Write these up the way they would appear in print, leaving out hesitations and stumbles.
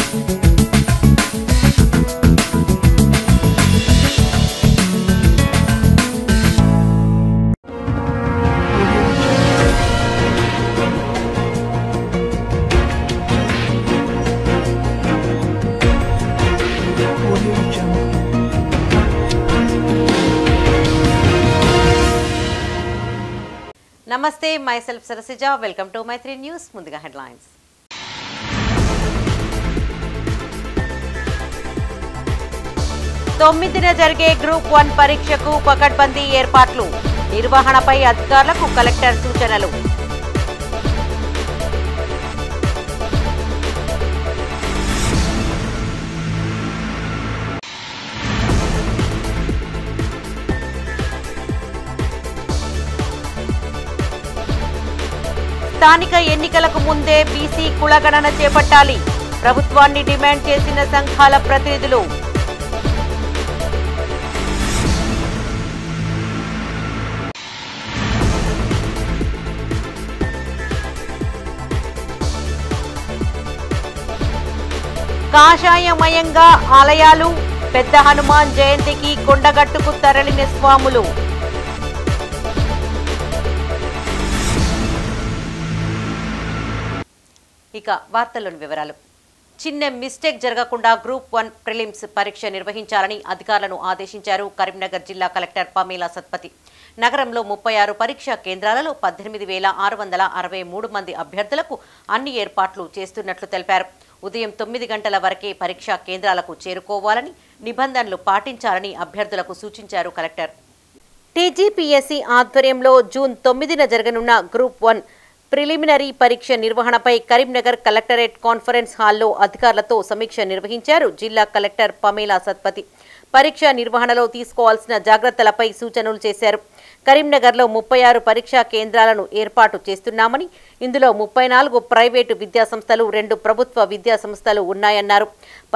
Namaste, myself Sarasija. Welcome to My3 News. Mundiga headlines. తొమ్మిదిన జరిగే group 1 పరీక్షకు పకడ్బందీ ఏర్పాట్లు. నిర్వహణపై అధికారులకు కలెక్టర్ సూచనలు. స్థానిక ఎన్నికలకు ముందే బీసీ కులగణన చేపట్టాలి. ప్రభుత్వాన్ని డిమాండ్ చేసిన సంఘాల ప్రతినిధులు. కాషాయమయంగా ఆలయాలు. పెద్ద హనుమాన్ జయంతికి కొండగట్టుకు తరలిన స్వాములు. ఇక వార్తల్లోని వివరాలు. చిన్న మిస్టేక్ జరగకుండా గ్రూప్ 1 ప్రిలిమ్స్ పరీక్ష నిర్వహించాలని అధికారులను ఆదేశించారు కరీంనగర్ జిల్లా కలెక్టర్ పమేలా సత్పతి. నగరంలో 36 పరీక్షా కేంద్రాలలో 18,663 మంది అభ్యర్థులకు అన్ని ఏర్పాట్లు చేస్తున్నట్లు తెలిపారు. ఉదయం 9 గంటల వరకే పరీక్షా కేంద్రాలకు చేరుకోవాలని, నిబంధనలు పాటించాలని అభ్యర్థులకు సూచించారు కలెక్టర్. టీజీపీఎస్సీ ఆధ్వర్యంలో జూన్ 9న జరగనున్న గ్రూప్ 1 ప్రిలిమినరీ పరీక్ష నిర్వహణపై కరీంనగర్ కలెక్టరేట్ కాన్ఫరెన్స్ హాల్లో అధికారులతో సమీక్ష నిర్వహించారు జిల్లా కలెక్టర్ పమేలా సత్పతి. పరీక్ష నిర్వహణలో తీసుకోవాల్సిన జాగ్రత్తలపై సూచనలు చేశారు. కరీంనగర్లో 36 పరీక్షా కేంద్రాలను ఏర్పాటు చేస్తున్నామని, ఇందులో 34 ప్రైవేటు విద్యాసంస్థలు, 2 ప్రభుత్వ విద్యాసంస్థలు ఉన్నాయన్నారు.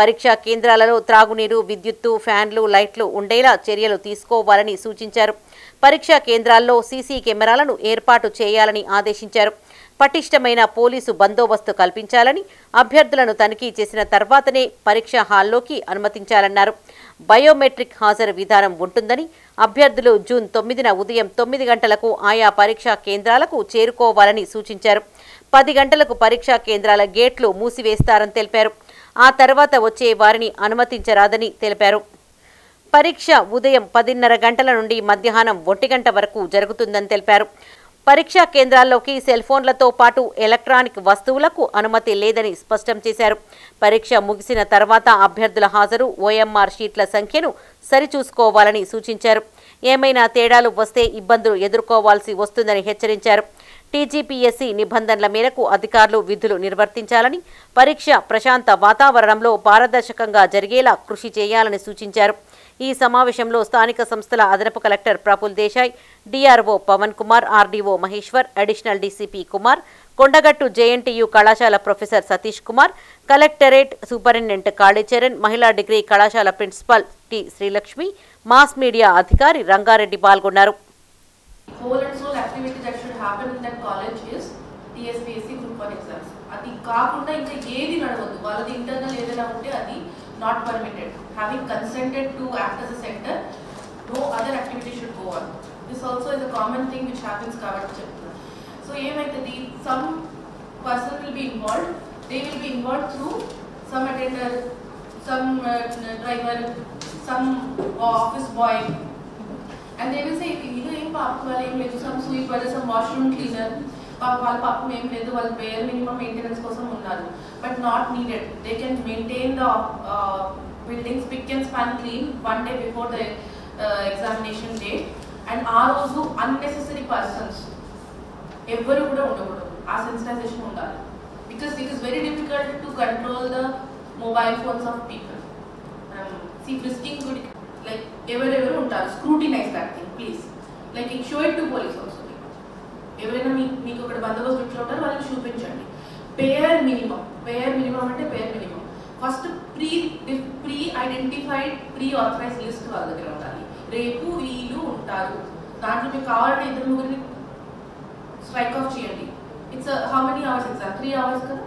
పరీక్షా కేంద్రాలలో త్రాగునీరు, విద్యుత్తు, ఫ్యాన్లు, లైట్లు ఉండేలా చర్యలు తీసుకోవాలని సూచించారు. పరీక్షా కేంద్రాల్లో సీసీ కెమెరాలను ఏర్పాటు చేయాలని ఆదేశించారు. పటిష్టమైన పోలీసు బందోబస్తు కల్పించాలని, అభ్యర్థులను తనిఖీ చేసిన తర్వాతనే పరీక్షా హాల్లోకి అనుమతించాలన్నారు. బయోమెట్రిక్ హాజరు విధానం ఉంటుందని, అభ్యర్థులు జూన్ 9న ఉదయం 9 గంటలకు ఆయా పరీక్షా కేంద్రాలకు చేరుకోవాలని సూచించారు. 10 గంటలకు పరీక్షా కేంద్రాల గేట్లు మూసివేస్తారని తెలిపారు. ఆ తర్వాత వచ్చే వారిని అనుమతించరాదని తెలిపారు. పరీక్ష ఉదయం 10:30 గంటల నుండి మధ్యాహ్నం 1 గంట వరకు జరుగుతుందని తెలిపారు. పరీక్షా కేంద్రాల్లోకి సెల్ ఫోన్లతో పాటు ఎలక్ట్రానిక్ వస్తువులకు అనుమతి లేదని స్పష్టం చేశారు. పరీక్ష ముగిసిన తర్వాత అభ్యర్థుల హాజరు, ఓఎంఆర్ షీట్ల సంఖ్యను సరిచూసుకోవాలని సూచించారు. ఏమైనా తేడాలు వస్తే ఇబ్బందులు ఎదుర్కోవాల్సి వస్తుందని హెచ్చరించారు. టీజీపీఎస్సీ నిబంధనల మేరకు అధికారులు విధులు నిర్వర్తించాలని, పరీక్ష ప్రశాంత వాతావరణంలో పారదర్శకంగా జరిగేలా కృషి చేయాలని సూచించారు. ఈ సమావేశంలో స్థానిక సంస్థల అదనపు collector Praful Desai, DRO Pavan Kumar, RDO Maheshwar, additional DCP Kumar, Kondagattu JNTU కళాశాల professor Satish Kumar, collectorate superintendent Kalicharan, మహిళా డిగ్రీ కళాశాల principal T Srilakshmi, mass media అధికారి రంగారెడ్డి పాల్గొన్నారు. Not permitted. Having consented to act as a center, no other activity should go on. This also is a common thing which happens kabatti. So emaitadi some person will be involved. They will be involved through some attender, some driver, some office boy, and they will say idu em paapku valle em ledu, some sweeper, some washroom cleaner. వాళ్ళ పాపం ఏం లేదు, వాళ్ళ bear minimum maintenance కోసం ఉన్నారు, but not needed. They can maintain the buildings pick and span clean 1 day before the examination day. And ఆ రోజు unnecessary persons ఎవరు కూడా ఉండకూడదు. ఆ సెన్సిటైజేషన్ ఉండాలి. Because it is very difficult to control the mobile phones of people. See frisking good like ఎవరెవరు ఉంటారు, scrutinize that thing please. Like it show it to police also. ఎవరైనా మీకు ఒక బందోబస్తు ఇట్లా ఉంటారు, వాళ్ళని చూపించండి. పేర్ మినిమం అంటే per minimum first pre identified, pre authorise list వాళ్ళ దగ్గర ఉండాలి. రేపు వీళ్ళు ఉంటారు, దాంట్లో మీకు కావాలంటే 2-3 స్ట్రైక్ ఆఫ్ చేయండి. It's how many hours exam? 3 hours కదా.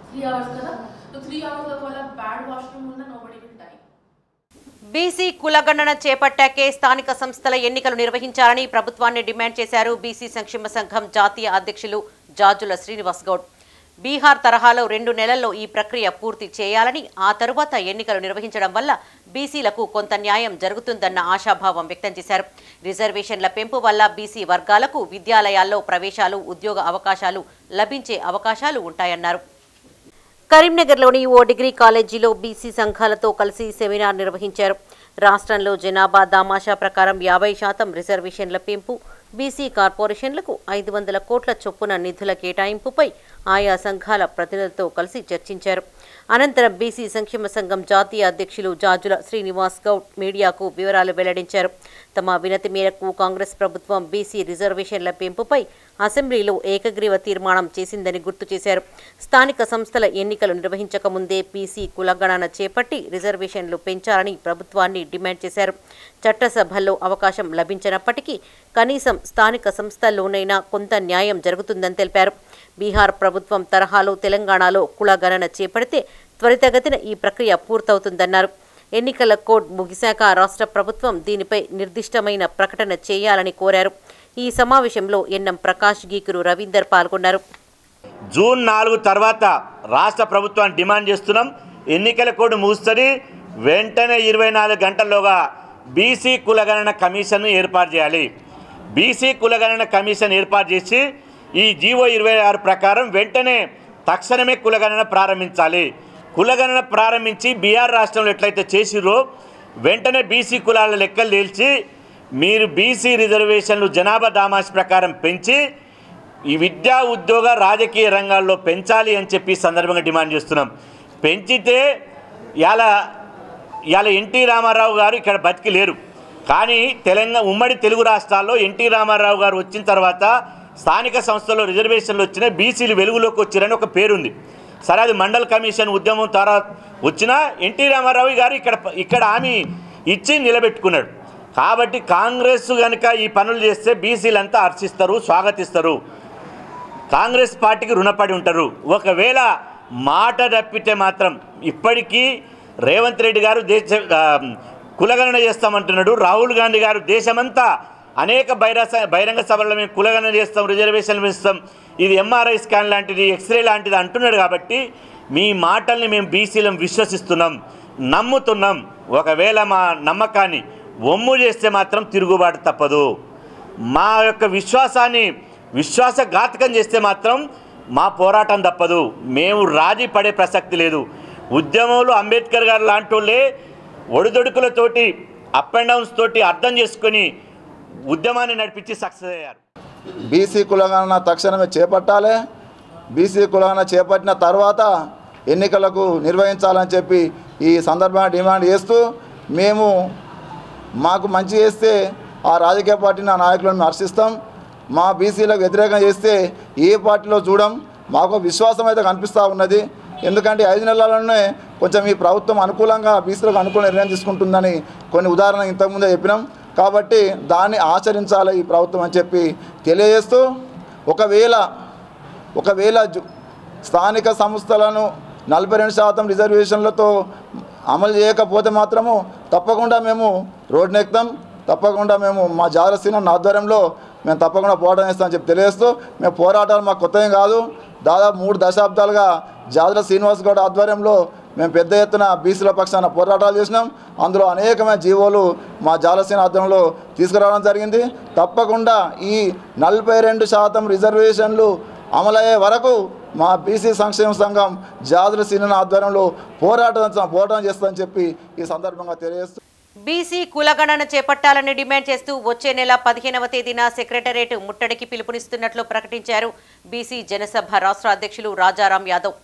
3 hours కదా. So 3 hours ఒకవేళ bad washroom ఉన్న nobody will die. బీసీ కులగణన చేపట్టాకే స్థానిక సంస్థల ఎన్నికలు నిర్వహించాలని ప్రభుత్వాన్ని డిమాండ్ చేశారు బీసీ సంక్షేమ సంఘం జాతీయ అధ్యక్షులు జాజుల శ్రీనివాస్ గౌడ్. బీహార్ తరహాలో 2 నెలల్లో ఈ ప్రక్రియ పూర్తి చేయాలని, ఆ తరువాత ఎన్నికలు నిర్వహించడం వల్ల బీసీలకు కొంత న్యాయం జరుగుతుందన్న ఆశాభావం వ్యక్తం చేశారు. రిజర్వేషన్ల పెంపు వల్ల బీసీ వర్గాలకు విద్యాలయాల్లో ప్రవేశాలు, ఉద్యోగ అవకాశాలు లభించే అవకాశాలు ఉంటాయన్నారు. కరీంనగర్లోని ఓ డిగ్రీ కాలేజీలో బీసీ సంఘాలతో కలిసి సెమినార్ నిర్వహించారు. రాష్ట్రంలో జనాభా దామాషా ప్రకారం 50% రిజర్వేషన్ల పెంపు, బీసీ కార్పొరేషన్లకు 500 కోట్ల చొప్పున నిధుల కేటాయింపుపై ఆయా సంఘాల ప్రతినిధులతో కలిసి చర్చించారు. అనంతరం బీసీ సంక్షేమ సంఘం జాతీయ అధ్యక్షులు జాజుల శ్రీనివాస్ గౌడ్ మీడియాకు వివరాలు వెల్లడించారు. తమ వినతి మేరకు కాంగ్రెస్ ప్రభుత్వం బీసీ రిజర్వేషన్ల పెంపుపై అసెంబ్లీలో ఏకగ్రీవ తీర్మానం చేసిందని గుర్తు చేశారు. స్థానిక సంస్థల ఎన్నికలు నిర్వహించక ముందే బీసీ కులగణన చేపట్టి రిజర్వేషన్లు పెంచాలని ప్రభుత్వాన్ని డిమాండ్ చేశారు. చట్టసభల్లో అవకాశం లభించినప్పటికీ కనీసం స్థానిక సంస్థల్లోనైనా కొంత న్యాయం జరుగుతుందని తెలిపారు. బీహార్ ప్రభుత్వం తరహాలో తెలంగాణలో కులగణన చేపడితే త్వరితగతిన ఈ ప్రక్రియ పూర్తవుతుందన్నారు. ఎన్నికల కోడ్ ముగిశాక రాష్ట్ర ప్రభుత్వం దీనిపై నిర్దిష్టమైన ప్రకటన చేయాలని కోరారు. ఈ సమావేశంలో ఎన్ఎం ప్రకాష్, గీకురు రవీందర్ పాల్గొన్నారు. జూన్ 4 తర్వాత రాష్ట్ర ప్రభుత్వాన్ని డిమాండ్ చేస్తున్నాం. ఎన్నికల కోడ్ ముగుస్తుంది, వెంటనే 24 గంటల్లోగా బీసీ కులగణన కమిషన్ ఏర్పాటు చేయాలి. బీసీ కులగణన కమిషన్ ఏర్పాటు చేసి ఈ జీవో 26 ప్రకారం వెంటనే తక్షణమే కులగణన ప్రారంభించాలి. కులగణన ప్రారంభించి బీహార్ రాష్ట్రంలో ఎట్లయితే చేసిరో వెంటనే బీసీ కులాల లెక్కలు తేల్చి మీరు బీసీ రిజర్వేషన్లు జనాభా దామాష ప్రకారం పెంచి ఈ విద్యా, ఉద్యోగ, రాజకీయ రంగాల్లో పెంచాలి అని చెప్పి సందర్భంగా డిమాండ్ చేస్తున్నాం. పెంచితే ఇవాళ ఎన్టీ రామారావు గారు ఇక్కడ బతికి లేరు. కానీ ఉమ్మడి తెలుగు రాష్ట్రాల్లో ఎన్టీ రామారావు గారు వచ్చిన తర్వాత స్థానిక సంస్థల్లో రిజర్వేషన్లు వచ్చినా బీసీలు వెలుగులోకి వచ్చారని ఒక పేరుంది. సరే, అది మండల్ కమిషన్ ఉద్యమం తర్వాత వచ్చినా ఎన్టీ రామారావు గారు ఇక్కడ హామీ ఇచ్చి నిలబెట్టుకున్నాడు. కాబట్టి కాంగ్రెస్ కనుక ఈ పనులు చేస్తే బీసీలంతా హర్షిస్తారు, స్వాగతిస్తారు, కాంగ్రెస్ పార్టీకి రుణపడి ఉంటారు. ఒకవేళ మాట తప్పితే మాత్రం ఇప్పటికీ రేవంత్ రెడ్డి గారు కులగణన చేస్తామంటున్నాడు. రాహుల్ గాంధీ గారు దేశమంతా అనేక బహిరంగ సభల్లో మేము కులగణన చేస్తాం, రిజర్వేషన్లు పెంచుతాం, ఇది ఎంఆర్ఐ స్కాన్ లాంటిది, ఎక్స్రే లాంటిది అంటున్నాడు. కాబట్టి మీ మాటల్ని మేము బీసీలను విశ్వసిస్తున్నాం, నమ్ముతున్నాం. ఒకవేళ మా నమ్మకాన్ని ఒమ్ము చేస్తే మాత్రం తిరుగుబాటు తప్పదు. మా యొక్క విశ్వాసఘాతకం చేస్తే మాత్రం మా పోరాటం తప్పదు. మేము రాజీ పడే ప్రసక్తి లేదు. ఉద్యమంలో అంబేద్కర్ గారు లాంటి వాళ్ళే ఒడిదొడుకులతోటి, అప్ అండ్ డౌన్స్ తోటి అర్థం చేసుకొని ఉద్యమాన్ని నడిపించి సక్సెస్ అయ్యారు. బీసీ కులగణన తక్షణమే చేపట్టాలి. బీసీ కులగణన చేపట్టిన తర్వాత ఎన్నికలకు నిర్వహించాలని చెప్పి ఈ సందర్భంగా డిమాండ్ చేస్తూ, మాకు మంచి చేస్తే ఆ రాజకీయ పార్టీని, ఆ నాయకులను మేము హర్షిస్తాం. మా బీసీలకు వ్యతిరేకంగా చేస్తే ఏ పార్టీలో చూడం. మాకు విశ్వాసం అయితే కనిపిస్తూ ఉన్నది. ఎందుకంటే 5 నెలల్లోనే కొంచెం ఈ ప్రభుత్వం అనుకూలంగా బీసీలకు అనుకూల నిర్ణయం తీసుకుంటుందని కొన్ని ఉదాహరణలు ఇంతకుముందే చెప్పినాం. కాబట్టి దాన్ని ఆచరించాలి ఈ ప్రభుత్వం అని చెప్పి తెలియజేస్తూ, ఒకవేళ స్థానిక సంస్థలను 42% రిజర్వేషన్లతో అమలు చేయకపోతే మాత్రము తప్పకుండా మేము రోడ్డును ఎక్కుతాం. తప్పకుండా మేము మా జాతీయ శ్రీనివాస్ ఆధ్వర్యంలో మేము తప్పకుండా పోరాటం చేస్తామని చెప్పి తెలియజేస్తూ, మేము పోరాటాలు మాకు కొత్తగా కాదు, దాదాపు 3 దశాబ్దాలుగా జాతీయ శ్రీనివాస్ గౌడ్ ఆధ్వర్యంలో మేము పెద్ద ఎత్తున బీసీల పక్షాన పోరాటాలు చేసినాం. అందులో అనేకమైన జీవోలు మా జాలసీన ఆధ్వర్యంలో తీసుకురావడం జరిగింది. తప్పకుండా ఈ 42% రిజర్వేషన్లు అమలయ్యే వరకు మా బీసీ సంక్షేమ సంఘం జాతీయ శ్రీనివాస్ ఆధ్వర్యంలో పోరాటం చేస్తామని చెప్పి ఈ సందర్భంగా తెలియజేస్తూ, బీసీ కులగణన చేపట్టాలని డిమాండ్ చేస్తూ వచ్చే నెల 15వ తేదీన సెక్రటరేట్ ముట్టడికి పిలుపునిస్తున్నట్లు ప్రకటించారు బీసీ జనసభ రాష్ట్ర అధ్యక్షులు రాజారాం యాదవ్.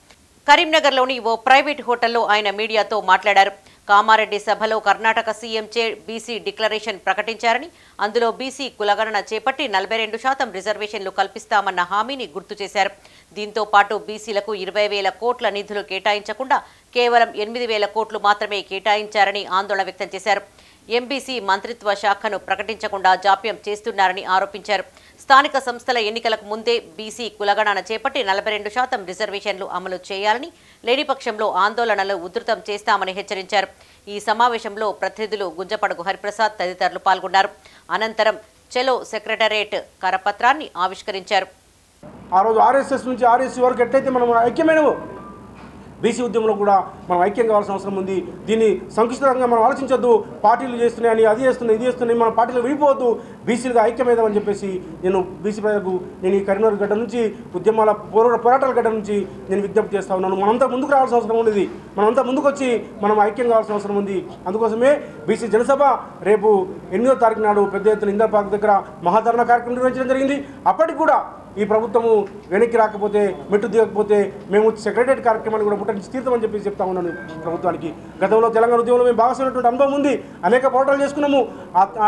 కరీంనగర్లోని ఓ ప్రైవేట్ హోటల్లో ఆయన మీడియాతో మాట్లాడారు. కామారెడ్డి సభలో కర్ణాటక సీఎం బీసీ డిక్లరేషన్ ప్రకటించారని, అందులో బీసీ కులగణన చేపట్టి 42% రిజర్వేషన్లు కల్పిస్తామన్న హామీని గుర్తు చేశారు. దీంతో పాటు బీసీలకు 20,000 కోట్ల నిధులు కేటాయించకుండా కేవలం 8,000 కోట్లు మాత్రమే కేటాయించారని ఆందోళన వ్యక్తం చేశారు. ఎంబీసీ మంత్రిత్వ శాఖను ప్రకటించకుండా జాప్యం చేస్తున్నారని ఆరోపించారు. స్థానిక సంస్థల ఎన్నికలకు ముందే బీసీ కులగణన చేపట్టి 42% రిజర్వేషన్లు అమలు చేయాలని లేని పక్షంలో ఆందోళనలు ఉధృతం చేస్తామని హెచ్చరించారు. ఈ సమావేశంలో ప్రతినిధులు గుంజపడుగు హరిప్రసాద్ తదితరులు పాల్గొన్నారు. అనంతరం చెలో సెక్రటరేట్ కరపత్రాన్ని ఆవిష్కరించారు. ఆ రోజు ఆర్ఎస్ఎస్ నుంచి ఆర్ఎస్సీ వరకు ఎట్లయితే మనం ఐక్యమైనవో బీసీ ఉద్యమంలో కూడా మనం ఐక్యం కావాల్సిన అవసరం ఉంది. దీన్ని సంకుచితంగా మనం ఆలోచించొద్దు. పార్టీలు చేస్తున్నాయని, అది చేస్తున్నాయి, ఇది చేస్తున్నాయి, మన పార్టీలు విడిపోవద్దు, బీసీలుగా ఐక్యమైదామని చెప్పేసి నేను బీసీ ప్రజలకు నేను ఈ కరీంనగర్ గడ్డ నుంచి ఉద్యమాల పోరాటాల గడ్డ నుంచి నేను విజ్ఞప్తి చేస్తా ఉన్నాను. మనంతా ముందుకు రావాల్సిన అవసరం ఉంది. మనంతా ముందుకు వచ్చి మనం ఐక్యం కావాల్సిన అవసరం ఉంది. అందుకోసమే బీసీ జనసభ రేపు 8వ తారీఖు నాడు పెద్ద ఎత్తున ఇందిరా పార్క్ దగ్గర మహాధరణ కార్యక్రమం నిర్వహించడం జరిగింది. అప్పటికి కూడా ఈ ప్రభుత్వము వెనక్కి రాకపోతే, మెట్టు దిగకపోతే మేము సెక్రటరేట్ కార్యక్రమాన్ని కూడా ముట్టడించి తీర్థమని చెప్పి చెప్తా ఉన్నాను ప్రభుత్వానికి. గతంలో తెలంగాణ ఉద్యమంలో మేము భాగస్వామైనటువంటి అనుభవం ఉంది. అనేక పోరాటాలు చేసుకున్నాము,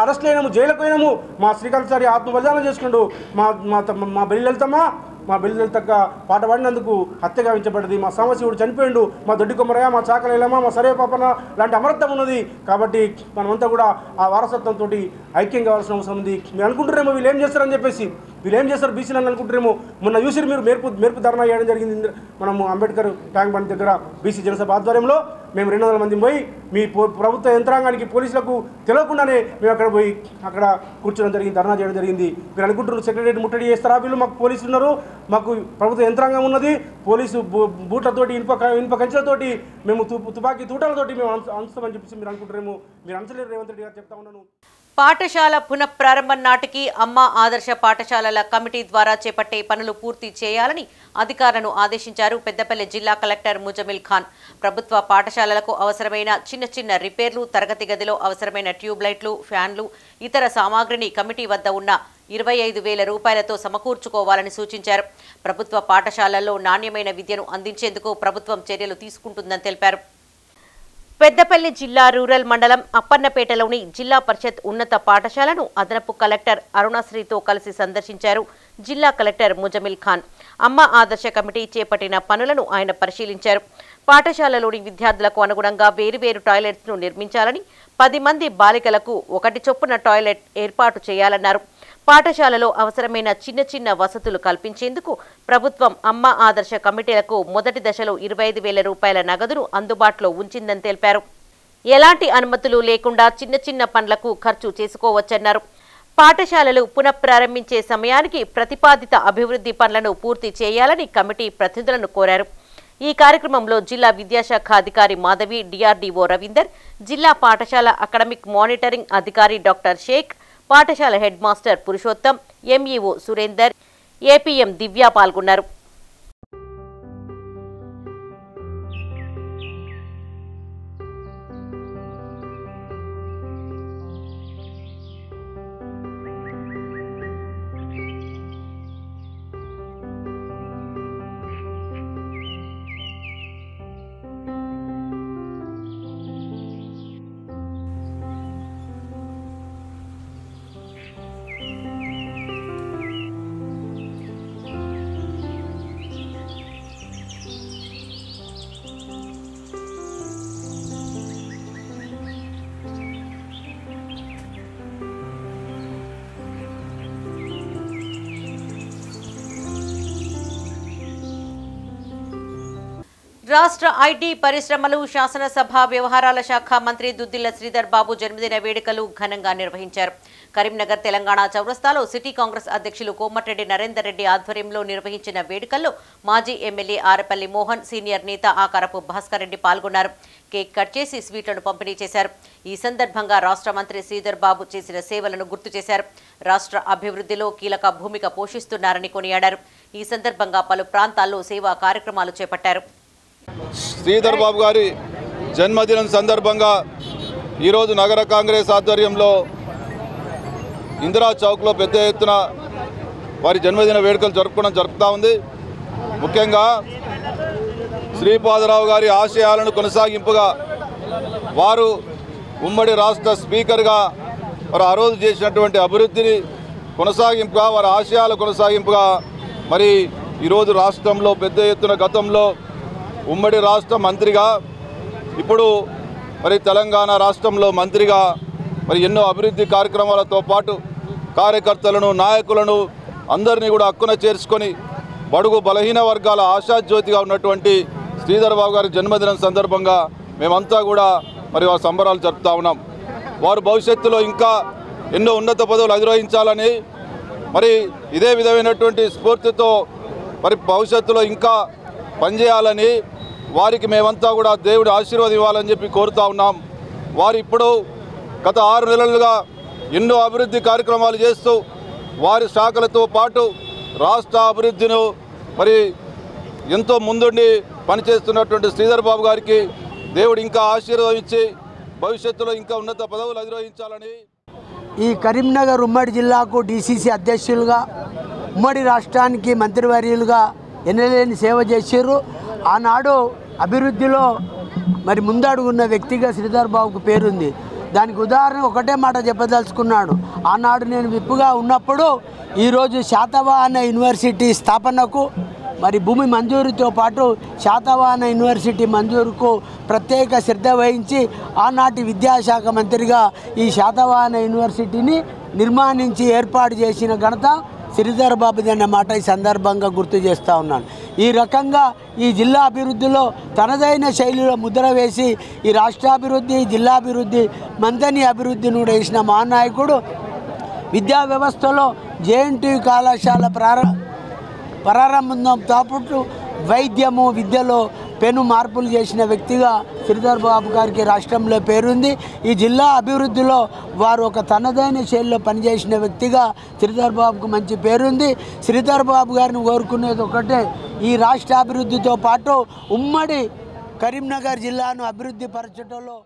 అరెస్ట్లు అయినాము, జైలుకు పోయినాము. మా శ్రీకాంత్ సారి ఆత్మ బలిదానం చేసుకున్నాడు. మా బెల్లిలెళ్తామా, మా బెల్లిలెళ్తక్క పాట పాడినందుకు హత్య గావించబడ్డది. మా సామశివుడు చనిపోయిండు. మా దొడ్డి కొమ్మరయ్య, మా చాకలేలమ్మ, మా సరే పాపన లాంటి అమరత్వం ఉన్నది. కాబట్టి మనమంతా కూడా ఆ వారసత్వంతో ఐక్యం కావాల్సిన అవసరం ఉంది. మీరు అనుకుంటారేమో వీళ్ళు ఏం చేస్తారని చెప్పేసి, వీళ్ళు ఏం చేస్తారు బీసీలు అని అనుకుంటారేమో. మొన్న చూసి మీరు మేర్పు ధర్నా చేయడం జరిగింది. మనము అంబేద్కర్ ట్యాంక్ బండ్ దగ్గర బీసీ జనసభ ఆధ్వర్యంలో మేము 200 మంది పోయి మీ ప్రభుత్వ యంత్రాంగానికి, పోలీసులకు తెలియకుండానే మేము అక్కడ పోయి అక్కడ కూర్చోడం జరిగింది, ధర్నా చేయడం జరిగింది. మీరు అనుకుంటున్నారు సెక్రటరేట్ ముట్టడి చేస్తారా? వీళ్ళు మాకు పోలీసులు ఉన్నారు, మాకు ప్రభుత్వ యంత్రాంగం ఉన్నది, పోలీసు బూట్లతోటి ఇనుప కంచెలతోటి మేము తుపాకీ తూటాలతోటి మేము అంచుతామని చెప్పేసి మీరు అనుకుంటారేమో. మీరు అంచలేరు రేవంత్ రెడ్డి గారు చెప్తా ఉన్నాను. పాఠశాల పునఃప్రారంభం నాటికి అమ్మ ఆదర్శ పాఠశాలల కమిటీ ద్వారా చేపట్టే పనులు పూర్తి చేయాలని అధికారులను ఆదేశించారు పెద్దపల్లి జిల్లా కలెక్టర్ ముజమిల్ ఖాన్. ప్రభుత్వ పాఠశాలలకు అవసరమైన చిన్న రిపేర్లు, తరగతి గదిలో అవసరమైన ట్యూబ్ లైట్లు, ఫ్యాన్లు, ఇతర సామాగ్రిని కమిటీ వద్ద ఉన్న 25,000 రూపాయలతో సమకూర్చుకోవాలని సూచించారు. ప్రభుత్వ పాఠశాలల్లో నాణ్యమైన విద్యను అందించేందుకు ప్రభుత్వం చర్యలు తీసుకుంటుందని తెలిపారు. పెద్దపల్లి జిల్లా రూరల్ మండలం అప్పన్నపేటలోని జిల్లా పరిషత్ ఉన్నత పాఠశాలను అదనపు కలెక్టర్ అరుణశ్రీతో కలిసి సందర్శించారు జిల్లా కలెక్టర్ ముజమిల్ ఖాన్. అమ్మ ఆదర్శ కమిటీ చేపట్టిన పనులను ఆయన పరిశీలించారు. పాఠశాలలోని విద్యార్థులకు అనుగుణంగా వేరువేరు టాయిలెట్స్ను నిర్మించాలని, 10 మంది బాలికలకు 1 చొప్పున టాయిలెట్ ఏర్పాటు చేయాలన్నారు. పాఠశాలలో అవసరమైన చిన్న వసతులు కల్పించేందుకు ప్రభుత్వం అమ్మ ఆదర్శ కమిటీలకు మొదటి దశలో 25,000 రూపాయల నగదును అందుబాటులో ఉంచిందని తెలిపారు. ఎలాంటి అనుమతులు లేకుండా చిన్న పనులకు ఖర్చు చేసుకోవచ్చన్నారు. పాఠశాలలు పునఃప్రారంభించే సమయానికి ప్రతిపాదిత అభివృద్ధి పనులను పూర్తి చేయాలని కమిటీ ప్రతినిధులను కోరారు. ఈ కార్యక్రమంలో జిల్లా విద్యాశాఖ అధికారి మాధవి, డిఆర్డీఓ రవీందర్, జిల్లా పాఠశాల అకాడమిక్ మానిటరింగ్ అధికారి డాక్టర్ షేక్, పాఠశాల head master Purushottam, MEO Surender, APM Divya పాల్గొన్నారు. రాష్ట్ర ఐటీ పరిశ్రమలు శాసనసభ వ్యవహారాల శాఖ మంత్రి దుద్దిళ్ల శ్రీధర్ బాబు జన్మదిన వేడుకలు ఘనంగా నిర్వహించారు. కరీంనగర్ తెలంగాణ చౌరస్తాలో సిటీ కాంగ్రెస్ అధ్యక్షులు కోమటిరెడ్డి నరేందర్ రెడ్డి ఆధ్వర్యంలో నిర్వహించిన వేడుకల్లో మాజీ ఎమ్మెల్యే ఆరపల్లి మోహన్, సీనియర్ నేత ఆకారపు భాస్కర్ రెడ్డి పాల్గొన్నారు. కేక్ కట్ చేసి స్వీట్లను పంపిణీ చేశారు. ఈ సందర్భంగా రాష్ట్ర మంత్రి శ్రీధర్ బాబు చేసిన సేవలను గుర్తు చేశారు. రాష్ట్ర అభివృద్ధిలో కీలక భూమిక పోషిస్తున్నారని కొనియాడారు. ఈ సందర్భంగా పలు ప్రాంతాల్లో సేవా కార్యక్రమాలు చేపట్టారు. శ్రీధర్ బాబు గారి జన్మదినం సందర్భంగా ఈరోజు నగర కాంగ్రెస్ ఆధ్వర్యంలో ఇందిరా చౌక్లో పెద్ద ఎత్తున వారి జన్మదిన వేడుకలు జరుపుతూ ఉంది. ముఖ్యంగా శ్రీపాదరావు గారి ఆశయాలను కొనసాగింపుగా వారు ఉమ్మడి రాష్ట్ర స్పీకర్గా వారు ఆ రోజు చేసినటువంటి అభివృద్ధిని కొనసాగింపుగా, వారి ఆశయాల కొనసాగింపుగా మరి ఈరోజు రాష్ట్రంలో పెద్ద ఎత్తున గతంలో ఉమ్మడి రాష్ట్ర మంత్రిగా, ఇప్పుడు మరి తెలంగాణ రాష్ట్రంలో మంత్రిగా మరి ఎన్నో అభివృద్ధి కార్యక్రమాలతో పాటు కార్యకర్తలను, నాయకులను అందరినీ కూడా హక్కున చేర్చుకొని బడుగు బలహీన వర్గాల ఆశాజ్యోతిగా ఉన్నటువంటి శ్రీధర్ బాబు గారి జన్మదినం సందర్భంగా మేమంతా కూడా మరి వారి సంబరాలు జరుపుతా ఉన్నాం. వారు భవిష్యత్తులో ఇంకా ఎన్నో ఉన్నత పదవులు అధిరోహించాలని మరి ఇదే విధమైనటువంటి స్ఫూర్తితో మరి భవిష్యత్తులో ఇంకా పనిచేయాలని వారికి మేమంతా కూడా దేవుడి ఆశీర్వాదం ఇవ్వాలని చెప్పి కోరుతా ఉన్నాం. వారు ఇప్పుడు గత 6 నెలలుగా ఎన్నో అభివృద్ధి కార్యక్రమాలు చేస్తూ వారి శాఖలతో పాటు రాష్ట్ర అభివృద్ధిని మరి ఎంతో ముందుండి పనిచేస్తున్నటువంటి శ్రీధర్ బాబు గారికి దేవుడు ఇంకా ఆశీర్వాదం ఇచ్చి భవిష్యత్తులో ఇంకా ఉన్నత పదవులు అధిరోహించాలని. ఈ కరీంనగర్ ఉమ్మడి జిల్లాకు డీసీసీ అధ్యక్షులుగా ఉమ్మడి రాష్ట్రానికి మంత్రివర్యులుగా ఎన్నలేని సేవ చేశారు. ఆనాడు అభివృద్ధిలో మరి ముందడుగున్న వ్యక్తిగా శ్రీధర్ బాబుకు పేరుంది. దానికి ఉదాహరణ ఒకటే మాట చెప్పదలుచుకున్నాడు. ఆనాడు నేను విప్పుగా ఉన్నప్పుడు ఈరోజు శాతవాహన యూనివర్సిటీ స్థాపనకు మరి భూమి మంజూరుతో పాటు శాతవాహన యూనివర్సిటీ మంజూరుకు ప్రత్యేక శ్రద్ధ వహించి ఆనాటి విద్యాశాఖ మంత్రిగా ఈ శాతవాహన యూనివర్సిటీని నిర్మాణించి ఏర్పాటు చేసిన ఘనత శ్రీధర్ బాబుది అన్న మాట ఈ సందర్భంగా గుర్తు చేస్తూ ఉన్నాను. ఈ రకంగా ఈ జిల్లా అభివృద్ధిలో తనదైన శైలిలో ముద్ర వేసి ఈ రాష్ట్రాభివృద్ధి, జిల్లాభివృద్ధి, మంతని అభివృద్ధిని కూడా చేసిన మహానాయకుడు. విద్యా వ్యవస్థలో జేఎన్టీయూ కళాశాల ప్రారంభంతో పాటు వైద్యము, విద్యలో పెను మార్పులు చేసిన వ్యక్తిగా శ్రీధర్ బాబు గారికి రాష్ట్రంలో పేరుంది. ఈ జిల్లా అభివృద్ధిలో వారు ఒక తనదైన శైలిలో పనిచేసిన వ్యక్తిగా శ్రీధర్ బాబుకు మంచి పేరుంది. శ్రీధర్ బాబు గారిని కోరుకునేది ఒకటే, ఈ రాష్ట్ర అభివృద్ధితో పాటు ఉమ్మడి కరీంనగర్ జిల్లాను అభివృద్ధి పరచడంలో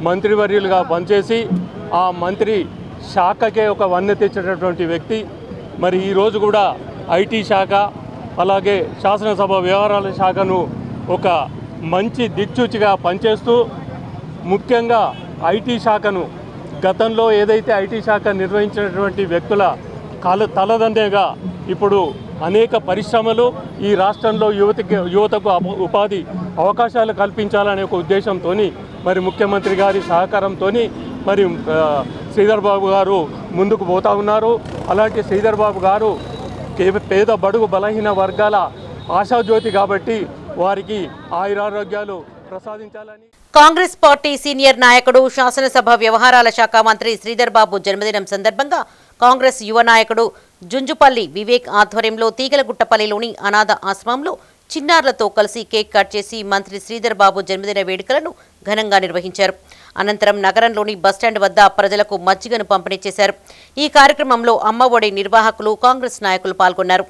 మంత్రివర్యులుగా పనిచేసి ఆ మంత్రి శాఖకే ఒక వన్నె తెచ్చేటటువంటి వ్యక్తి. మరి ఈరోజు కూడా ఐటీ శాఖ అలాగే శాసనసభ వ్యవహారాల శాఖను ఒక మంచి దిక్సూచిగా పనిచేస్తూ ముఖ్యంగా ఐటీ శాఖను గతంలో ఏదైతే ఐటీ శాఖ నిర్వహించినటువంటి వ్యక్తుల తలదండేగా ఇప్పుడు అనేక పరిశ్రమలు ఈ రాష్ట్రంలో యువతకు ఉపాధి అవకాశాలు కల్పించాలనే ఒక ఉద్దేశంతో మరి ముఖ్యమంత్రి గారి సహకారంతో మరి శ్రీధర్ బాబు గారు ముందుకు పోతా ఉన్నారు. అలాంటి శ్రీధర్ బాబు గారు పేద బడుగు బలహీన వర్గాల ఆశాజ్యోతి కాబట్టి వారికి ఆయురారోగ్యాలు ప్రసాదించాలని. కాంగ్రెస్ పార్టీ సీనియర్ నాయకుడు శాసనసభ వ్యవహారాల శాఖ మంత్రి శ్రీధర్ బాబు జన్మదినం సందర్భంగా కాంగ్రెస్ యువ నాయకుడు జుంజుపల్లి వివేక్ ఆధ్వర్యంలో తీగలగుట్టపల్లిలోని అనాథ ఆశ్రమంలో చిన్నారులతో కలిసి కేక్ కట్ చేసి మంత్రి శ్రీధర్ బాబు జన్మదిన వేడుకలను ఘనంగా నిర్వహించారు. అనంతరం నగరంలోని బస్టాండ్ వద్ద ప్రజలకు మజ్జిగను పంపిణీ చేశారు. ఈ కార్యక్రమంలో అమ్మఒడి నిర్వాహకులు, కాంగ్రెస్ నాయకులు పాల్గొన్నారు.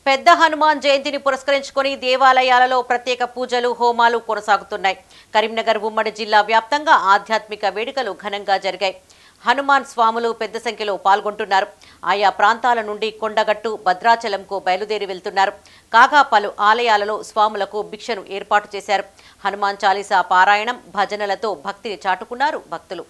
పెద్ద హనుమాన్ జయంతిని పురస్కరించుకొని దేవాలయాలలో ప్రత్యేక పూజలు, హోమాలు కొనసాగుతున్నాయి. కరీంనగర్ ఉమ్మడి జిల్లా వ్యాప్తంగా ఆధ్యాత్మిక వేడుకలు ఘనంగా జరిగాయి. హనుమాన్ స్వాములు పెద్ద సంఖ్యలో పాల్గొంటున్నారు. ఆయా ప్రాంతాల నుండి కొండగట్టు, భద్రాచలంకు బయలుదేరి వెళ్తున్నారు. కాగా పలు ఆలయాలలో స్వాములకు భిక్షను ఏర్పాటు చేశారు. హనుమాన్ చాలీసా పారాయణం, భజనలతో భక్తిని చాటుకున్నారు భక్తులు.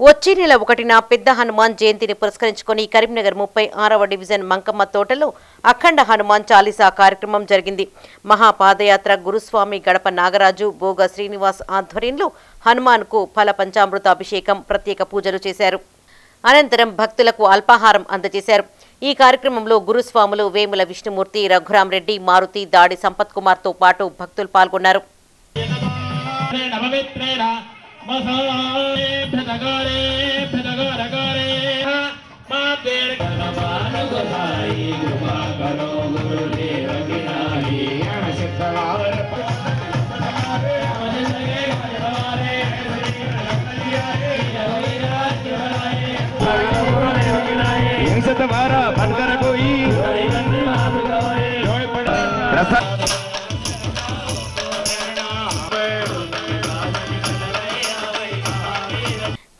వచ్చే నెల 1న పెద్ద హనుమాన్ జయంతిని పురస్కరించుకొని కరీంనగర్ 36వ డివిజన్ మంకమ్మ తోటలో అఖండ హనుమాన్ చాలీసా కార్యక్రమం జరిగింది. మహాపాదయాత్ర గురుస్వామి గడప నాగరాజు, బోగ శ్రీనివాస్ ఆధ్వర్యంలో హనుమాన్కు ఫల పంచామృత అభిషేకం, ప్రత్యేక పూజలు చేశారు. అనంతరం భక్తులకు అల్పాహారం అందజేశారు. ఈ కార్యక్రమంలో గురుస్వాములు వేముల విష్ణుమూర్తి, రఘురాం రెడ్డి, మారుతి, దాడి సంపత్ కుమార్తో పాటు భక్తులు పాల్గొన్నారు.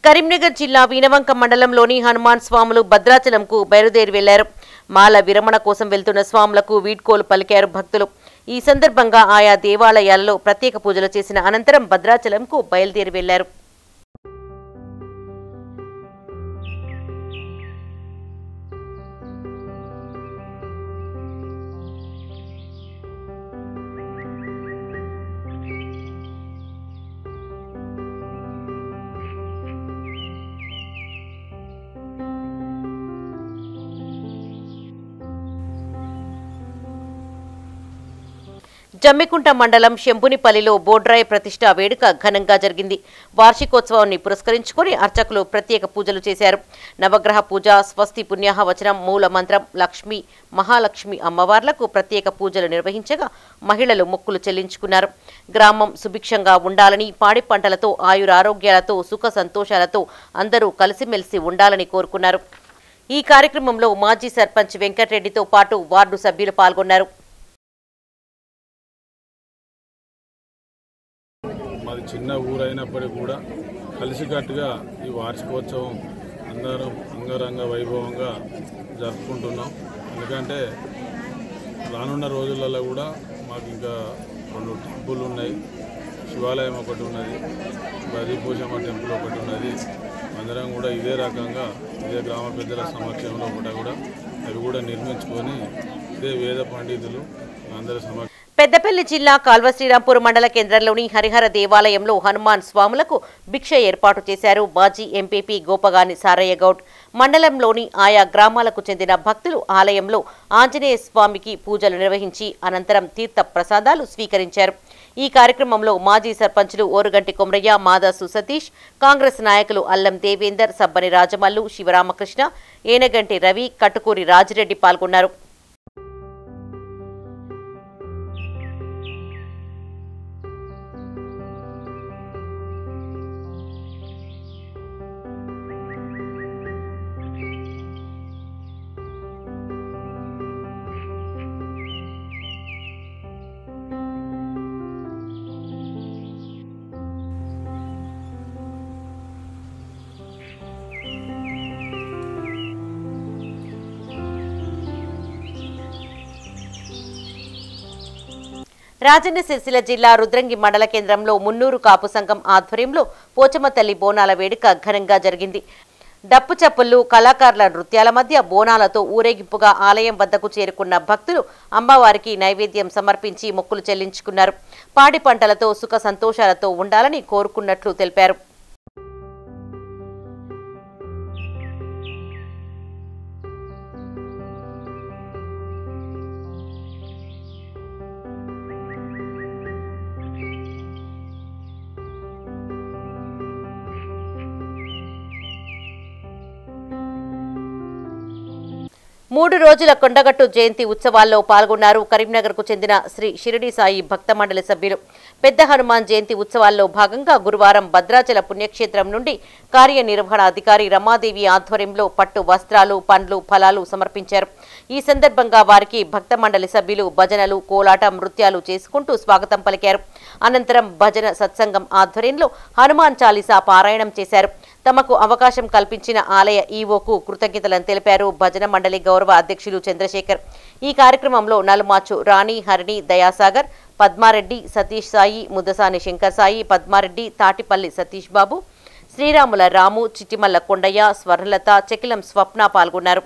కరీంనగర్ జిల్లా వీనవంక మండలంలోని హనుమాన్ స్వాములు భద్రాచలంకు బయలుదేరి వెళ్లారు. మాల విరమణ కోసం వెళ్తున్న స్వాములకు వీడ్కోలు పలికారు భక్తులు. ఈ సందర్భంగా ఆయా దేవాలయాలలో ప్రత్యేక పూజలు చేసిన అనంతరం భద్రాచలంకు బయలుదేరి వెళ్లారు. జమ్మికుంట మండలం శంభునిపల్లిలో బోడ్రాయి ప్రతిష్ఠా వేడుక ఘనంగా జరిగింది. వార్షికోత్సవాన్ని పురస్కరించుకుని అర్చకులు ప్రత్యేక పూజలు చేశారు. నవగ్రహ పూజ, స్వస్తి పుణ్యాహ వచనం, మూల మంత్రం, లక్ష్మి మహాలక్ష్మి అమ్మవార్లకు ప్రత్యేక పూజలు నిర్వహించగా మహిళలు మొక్కులు చెల్లించుకున్నారు. గ్రామం సుభిక్షంగా ఉండాలని, పాడి పంటలతో ఆయురారోగ్యాలతో సుఖ సంతోషాలతో అందరూ కలిసిమెలిసి ఉండాలని కోరుకున్నారు. ఈ కార్యక్రమంలో మాజీ సర్పంచ్ వెంకటరెడ్డితో పాటు వార్డు సభ్యులు పాల్గొన్నారు. మాది చిన్న ఊరైనప్పటికీ కూడా కలిసికట్టుగా ఈ వార్షికోత్సవం అందరం అంగరంగ వైభవంగా జరుపుకుంటున్నాం. ఎందుకంటే రానున్న రోజులలో కూడా మాకు ఇంకా 2 టెంపుల్ ఉన్నాయి. శివాలయం ఒకటి ఉన్నది, బదిపోషమ్మ టెంపుల్ ఒకటి ఉన్నది. అందరం కూడా ఇదే రకంగా ఇదే గ్రామ పెద్దల సమక్షంలో కూడా అవి కూడా నిర్మించుకొని ఇదే వేద పండితులు అందరి సమక్ష పెద్దపల్లి జిల్లా కాల్వ శ్రీరాంపూర్ మండల కేంద్రంలోని హరిహర దేవాలయంలో హనుమాన్ స్వాములకు భిక్ష ఏర్పాటు చేశారు మాజీ ఎంపీపీ గోపగాని సారయ్య గౌడ్. మండలంలోని ఆయా గ్రామాలకు చెందిన భక్తులు ఆలయంలో ఆంజనేయ స్వామికి పూజలు నిర్వహించి అనంతరం తీర్థ ప్రసాదాలు స్వీకరించారు. ఈ కార్యక్రమంలో మాజీ సర్పంచులు ఓరుగంటి కొమరయ్య, మాదాసు సతీష్, కాంగ్రెస్ నాయకులు అల్లం దేవేందర్, సబ్బని రాజమల్లు, శివరామకృష్ణ, ఏనగంటి రవి, కట్టుకూరి రాజిరెడ్డి పాల్గొన్నారు. రాజన్న సిరిసిల్ల జిల్లా రుద్రంగి మండల కేంద్రంలో మున్నూరు కాపు సంఘం ఆధ్వర్యంలో పోచమ్మ తల్లి బోనాల వేడుక ఘనంగా జరిగింది. డప్పు చప్పుళ్లు, కళాకారుల నృత్యాల మధ్య బోనాలతో ఊరేగింపుగా ఆలయం వద్దకు చేరుకున్న భక్తులు అమ్మవారికి నైవేద్యం సమర్పించి మొక్కులు చెల్లించుకున్నారు. పాడి పంటలతో సుఖ సంతోషాలతో ఉండాలని కోరుకున్నట్లు తెలిపారు. మూడు రోజుల కొండగట్టు జయంతి ఉత్సవాల్లో పాల్గొన్నారు కరీంనగర్కు చెందిన శ్రీ షిరిడి సాయి భక్త మండలి సభ్యులు. పెద్ద హనుమాన్ జయంతి ఉత్సవాల్లో భాగంగా గురువారం భద్రాచల పుణ్యక్షేత్రం నుండి కార్యనిర్వహణ అధికారి రమాదేవి ఆధ్వర్యంలో పట్టు వస్త్రాలు, పండ్లు, ఫలాలు సమర్పించారు. ఈ సందర్భంగా వారికి భక్త మండలి సభ్యులు భజనలు, కోలాట, నృత్యాలు చేసుకుంటూ స్వాగతం పలికారు. అనంతరం భజన సత్సంగం ఆధ్వర్యంలో హనుమాన్ చాలీసా పారాయణం చేశారు. తమకు అవకాశం కల్పించిన ఆలయ ఈవోకు కృతజ్ఞతలను తెలిపారు భజన మండలి గౌరవ అధ్యక్షులు చంద్రశేఖర్. ఈ కార్యక్రమంలో నలుమాచు రాణి, హరిణి, దయాసాగర్, పద్మారెడ్డి, సతీష్ సాయి, ముద్దసాని శంకర్ సాయి, పద్మారెడ్డి, తాటిపల్లి సతీష్ బాబు, శ్రీరాముల రాము, చిట్టిమల్ల కొండయ్య, స్వర్ణలత, చెకిలం స్వప్న పాల్గొన్నారు.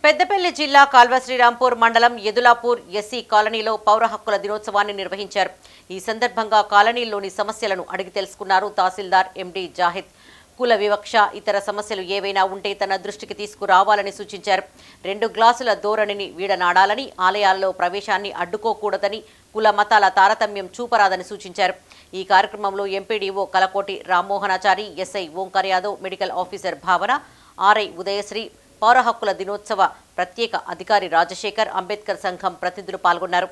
పెద్దపల్లి జిల్లా కాల్వ శ్రీరాంపూర్ మండలం యదులాపూర్ ఎస్సీ కాలనీలో పౌర హక్కుల దినోత్సవాన్ని నిర్వహించారు. ఈ సందర్భంగా కాలనీలోని సమస్యలను అడిగి తెలుసుకున్నారు తహసీల్దార్ ఎండి జాహిద్. కుల వివక్ష ఇతర సమస్యలు ఏవైనా ఉంటే తన దృష్టికి తీసుకురావాలని సూచించారు. 2 గ్లాసుల ధోరణిని వీడనాడాలని, ఆలయాల్లో ప్రవేశాన్ని అడ్డుకోకూడదని, కుల మతాల తారతమ్యం చూపరాదని సూచించారు. ఈ కార్యక్రమంలో MPDO Kalakoti Rammohanachari, SI Omkar Yadav, medical officer భావన, ఆర్ఐ ఉదయశ్రీ, పౌర హక్కుల దినోత్సవ ప్రత్యేక అధికారి రాజశేఖర్, అంబేద్కర్ సంఘం ప్రతినిధులు పాల్గొన్నారు.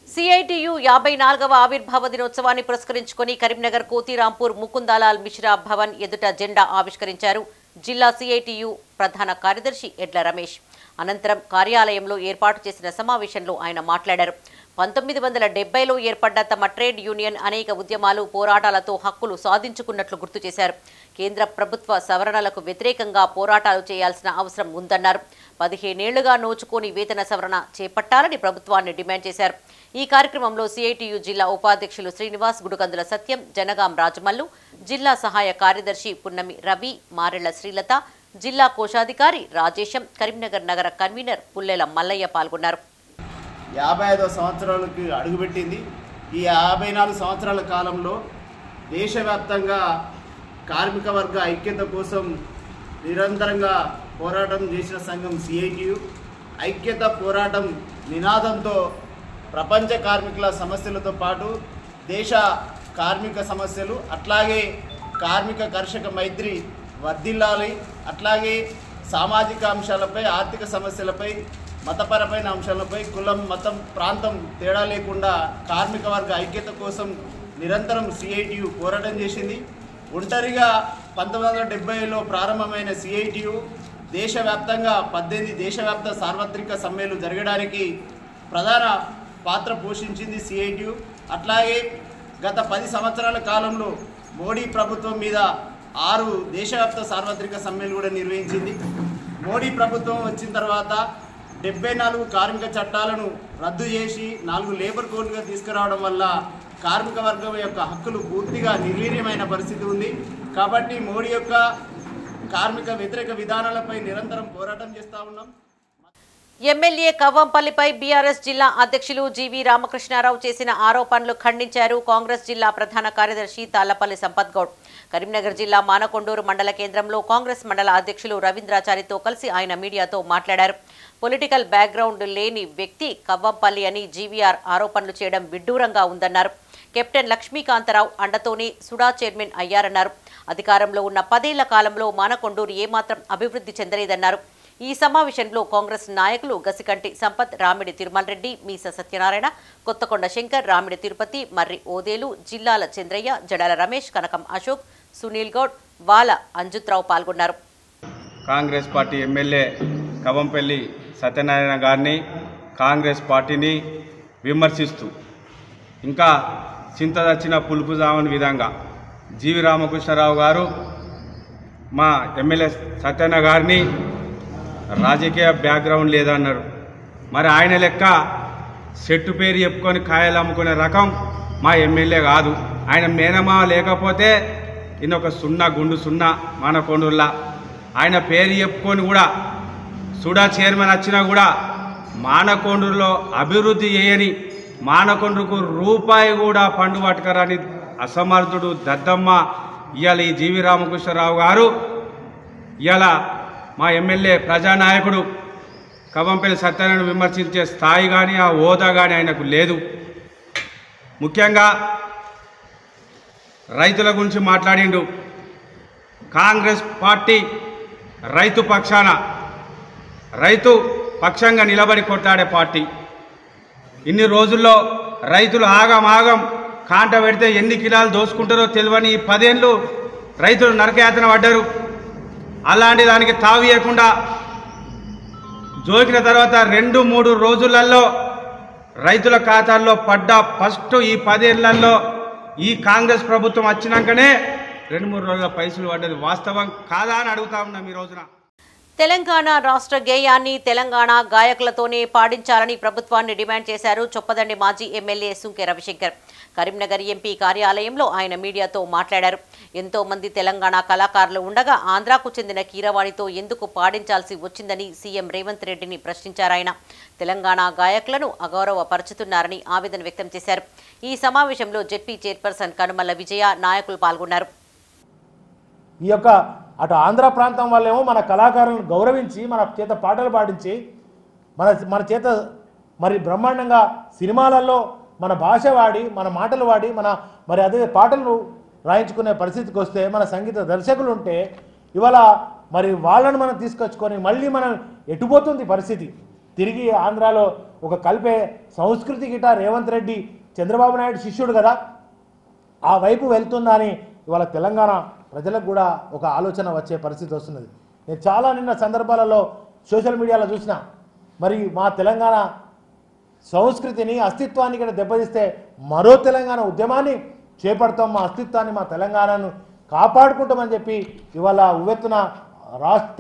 సిఐటియు 54వ ఆవిర్భావ దినోత్సవాన్ని పురస్కరించుకొని కరీంనగర్ కోతిరాంపూర్ ముకుందాలాల్ మిశ్రా భవన్ ఎదుట జెండా ఆవిష్కరించారు జిల్లా సిఐటియు ప్రధాన కార్యదర్శి ఎడ్ల రమేష్. అనంతరం కార్యాలయంలో ఏర్పాటు చేసిన సమావేశంలో ఆయన మాట్లాడారు. 1970లో ఏర్పడ్డ తమ ట్రేడ్ యూనియన్ అనేక ఉద్యమాలు, పోరాటాలతో హక్కులు సాధించుకున్నట్లు గుర్తు చేశారు. కేంద్ర ప్రభుత్వ సవరణలకు వ్యతిరేకంగా పోరాటాలు చేయాల్సిన అవసరం ఉందన్నారు. 15 ఏళ్లుగా నోచుకోని వేతన సవరణ చేపట్టాలని ప్రభుత్వాన్ని డిమాండ్ చేశారు. ఈ కార్యక్రమంలో సిఐటియు జిల్లా ఉపాధ్యక్షులు శ్రీనివాస్, గుడుకందుల సత్యం, జనగాం రాజమల్లు, జిల్లా సహాయ కార్యదర్శి పున్నమి రవి, మారెళ్ల శ్రీలత, జిల్లా కోశాధికారి రాజేశం, కరీంనగర్ నగర కన్వీనర్ పుల్లెల మల్లయ్య పాల్గొన్నారు. 55వ సంవత్సరాలకు అడుగుపెట్టింది. ఈ 54 సంవత్సరాల కాలంలో దేశవ్యాప్తంగా కార్మిక వర్గ ఐక్యత కోసం నిరంతరంగా పోరాటం చేసిన సంఘం సిఐటియు. ఐక్యత పోరాటం నినాదంతో ప్రపంచ కార్మికుల సమస్యలతో పాటు దేశ కార్మిక సమస్యలు, అట్లాగే కార్మిక కర్షక మైత్రి వర్ధిల్లాలి, అట్లాగే సామాజిక అంశాలపై, ఆర్థిక సమస్యలపై, మతపరమైన అంశాలపై, కులం, మతం, ప్రాంతం తేడా లేకుండా కార్మిక వర్గ ఐక్యత కోసం నిరంతరం సిఐటియు పోరాటం చేసింది. ఒంటరిగా 1970లో ప్రారంభమైన సిఐటియు దేశవ్యాప్తంగా 18 దేశవ్యాప్త సార్వత్రిక సమ్మెలు జరగడానికి ప్రధాన పాత్ర పోషించింది సిఐటియు. అట్లాగే గత 10 సంవత్సరాల కాలంలో మోడీ ప్రభుత్వం మీద 6 దేశవ్యాప్త సార్వత్రిక సమ్మెలు కూడా నిర్వహించింది. మోడీ ప్రభుత్వం వచ్చిన తర్వాత 74 కార్మిక చట్టాలను రద్దు చేసి 4 లేబర్ కోడ్లుగా తీసుకురావడం వల్ల కార్మిక వర్గం యొక్క హక్కులు పూర్తిగా నిర్వీర్యమైన పరిస్థితి ఉంది. కాబట్టి మోడీ యొక్క కార్మిక వ్యతిరేక విధానాలపై నిరంతరం పోరాటం చేస్తూ ఉన్నాం. ఎమ్మెల్యే కవ్వంపల్లిపై బీఆర్ఎస్ జిల్లా అధ్యక్షులు జీవీ రామకృష్ణారావు చేసిన ఆరోపణలు ఖండించారు కాంగ్రెస్ జిల్లా ప్రధాన కార్యదర్శి తాళ్లపల్లి సంపత్ గౌడ్. కరీంనగర్ జిల్లా మానకొండూరు మండల కేంద్రంలో కాంగ్రెస్ మండల అధ్యక్షులు రవీంద్రాచారితో కలిసి ఆయన మీడియాతో మాట్లాడారు. పొలిటికల్ బ్యాక్గ్రౌండ్ లేని వ్యక్తి కవ్వంపల్లి అని జీవీఆర్ ఆరోపణలు చేయడం విడ్డూరంగా ఉందన్నారు. కెప్టెన్ లక్ష్మీకాంతరావు అండతోనే సుడా చైర్మన్ అయ్యారన్నారు. అధికారంలో ఉన్న 10 ఏళ్ల కాలంలో మానకొండూరు ఏమాత్రం అభివృద్ధి చెందలేదన్నారు. ఈ సమావేశంలో కాంగ్రెస్ నాయకులు గసికంటి సంపత్, రామిడి తిరుమల్ రెడ్డి, మీస సత్యనారాయణ, కొత్తకొండ శంకర్, రామిడి తిరుపతి, మర్రి ఓదేలు, జిల్లాల చంద్రయ్య, జడాల రమేష్, కనకం అశోక్, సునీల్ గౌడ్, వాల అంజుత్రావు పాల్గొన్నారు. కాంగ్రెస్ పార్టీ ఎమ్మెల్యే కవ్వంపల్లి సత్యనారాయణ గారిని, కాంగ్రెస్ పార్టీని విమర్శిస్తూ ఇంకా చింతదచ్చిన పులుపు జామని విధంగా జీవి రామకృష్ణారావు గారు మా ఎమ్మెల్యే సత్యనారాయణ గారిని రాజకీయ బ్యాక్గ్రౌండ్ లేదన్నారు. మరి ఆయన లెక్క చెట్టు పేరు చెప్పుకొని కాయలు అమ్ముకునే రకం మా ఎమ్మెల్యే కాదు. ఆయన మేనమా లేకపోతే ఈయనొక గుండు సున్నా మానకొండూరులా. ఆయన పేరు చెప్పుకొని కూడా సుడా చైర్మన్ వచ్చినా కూడా మానకొండూరులో అభివృద్ధి చేయని, మానకొండూరుకు రూపాయి కూడా పండు పట్టుకరాని అసమర్థుడు దద్దమ్మ ఇవాళ ఈ జీవి రామకృష్ణారావు గారు. ఇవాళ మా ఎమ్మెల్యే ప్రజానాయకుడు కవ్వంపల్లి సత్యనారాయణ విమర్శించే స్థాయి కానీ ఆ హోదా కానీ ఆయనకు లేదు. ముఖ్యంగా రైతుల గురించి మాట్లాడిండు. కాంగ్రెస్ పార్టీ రైతు పక్షంగా నిలబడి కొట్లాడే పార్టీ. ఇన్ని రోజుల్లో రైతులు ఆగం కాంట పెడితే ఎన్ని కిలాలు దోసుకుంటారో తెలియని ఈ 10 ఏళ్ళు రైతులు నరకయాతన పడ్డారు. అలాంటి దానికి తావియకుండా జోకిన తర్వాత 2-3 రోజులలో రైతుల ఖాతాల్లో పడ్డ ఫస్ట్ ఈ 10 ఏళ్లలో ఈ కాంగ్రెస్ ప్రభుత్వం వచ్చినాకనే 2-3 రోజుల పైసలు పడ్డది వాస్తవం కాదా అని అడుగుతా ఉన్నాం ఈ రోజున. తెలంగాణ రాష్ట్ర గేయాన్ని తెలంగాణ గాయకులతోనే పాడించాలని ప్రభుత్వాన్ని డిమాండ్ చేశారు చొప్పదండి మాజీ ఎమ్మెల్యే సుంకె రవిశంకర్. కరీంనగర్ ఎంపీ కార్యాలయంలో ఆయన మీడియాతో మాట్లాడారు. ఎంతో మంది తెలంగాణ కళాకారులు ఉండగా ఆంధ్రాకు చెందిన కీరవాణితో ఎందుకు పాడించాల్సి వచ్చిందని సీఎం రేవంత్ రెడ్డిని ప్రశ్నించారాయన. తెలంగాణ గాయకులను అగౌరవపరుచుతున్నారని ఆవేదన వ్యక్తం చేశారు. ఈ సమావేశంలో జెడ్పీ చైర్పర్సన్ కనుమల విజయ నాయకులు పాల్గొన్నారు. ఈ యొక్క అటు ఆంధ్ర ప్రాంతం వాళ్ళేమో మన కళాకారులను గౌరవించి మన చేత పాటలు పాడించి మన చేత మరి బ్రహ్మాండంగా సినిమాలలో మన భాష వాడి మన మాటలు వాడి మరి అదే పాటలు రాయించుకునే పరిస్థితికి వస్తే మన సంగీత దర్శకులు ఉంటే ఇవాళ మరి వాళ్ళను మనం తీసుకొచ్చుకొని మళ్ళీ మనం ఎటుపోతుంది పరిస్థితి. తిరిగి ఆంధ్రాలో ఒక కలిపే సంస్కృతి గిట రేవంత్ రెడ్డి చంద్రబాబు నాయుడు శిష్యుడు కదా, ఆ వైపు వెళ్తుందని ఇవాళ తెలంగాణ ప్రజలకు కూడా ఒక ఆలోచన వచ్చే పరిస్థితి వస్తున్నది. నేను చాలా నిన్న సందర్భాలలో సోషల్ మీడియాలో చూసిన మరి మా తెలంగాణ సంస్కృతిని అస్తిత్వాన్ని కూడా దెబ్బతీస్తే మరో తెలంగాణ ఉద్యమాన్ని చేపడతాం, మా అస్తిత్వాన్ని మా తెలంగాణను కాపాడుకుంటామని చెప్పి ఇవాళ ఉవ్వెత్తున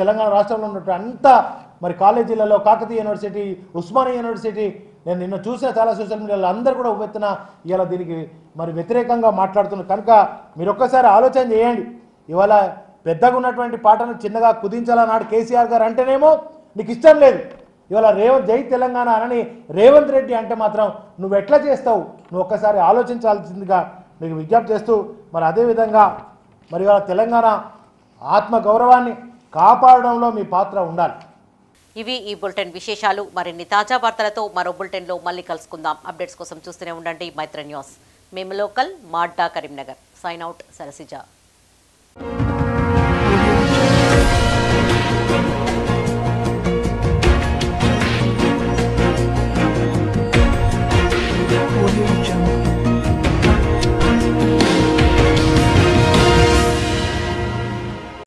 తెలంగాణ రాష్ట్రంలో ఉన్నట్టు అంతా మరి కాలేజీలలో కాకతీయ యూనివర్సిటీ, ఉస్మానియా యూనివర్సిటీ నేను నిన్న చూసిన చాలా సోషల్ మీడియాలో అందరూ కూడా ఉవ్వెత్తున ఇవాళ దీనికి మరి వ్యతిరేకంగా మాట్లాడుతున్నారు. కనుక మీరు ఒక్కసారి ఆలోచన చేయండి. ఇవాళ పెద్దగా ఉన్నటువంటి పాటను చిన్నగా కుదించాలన్నాడు కేసీఆర్ గారు అంటేనేమో నీకు ఇష్టం లేదు. ఇవాళ జై తెలంగాణ అని రేవంత్ రెడ్డి అంటే మాత్రం నువ్వు ఎట్లా చేస్తావు, నువ్వు ఒక్కసారి ఆలోచించాల్సిందిగా మీకు విజ్ఞప్తి చేస్తూ మరి అదేవిధంగా మరి ఇవాళ తెలంగాణ ఆత్మ గౌరవాన్ని కాపాడడంలో మీ పాత్ర ఉండాలి. ఇవి ఈ బులెటిన్ విశేషాలు. మరిన్ని తాజా వార్తలతో మరో బులెటిన్లో మళ్ళీ కలుసుకుందాం. అప్డేట్స్ కోసం చూస్తూనే ఉండండి మైత్ర న్యూస్. మేము లోకల్, మాడ్డా, కరీంనగర్. Sign out, Sarasija.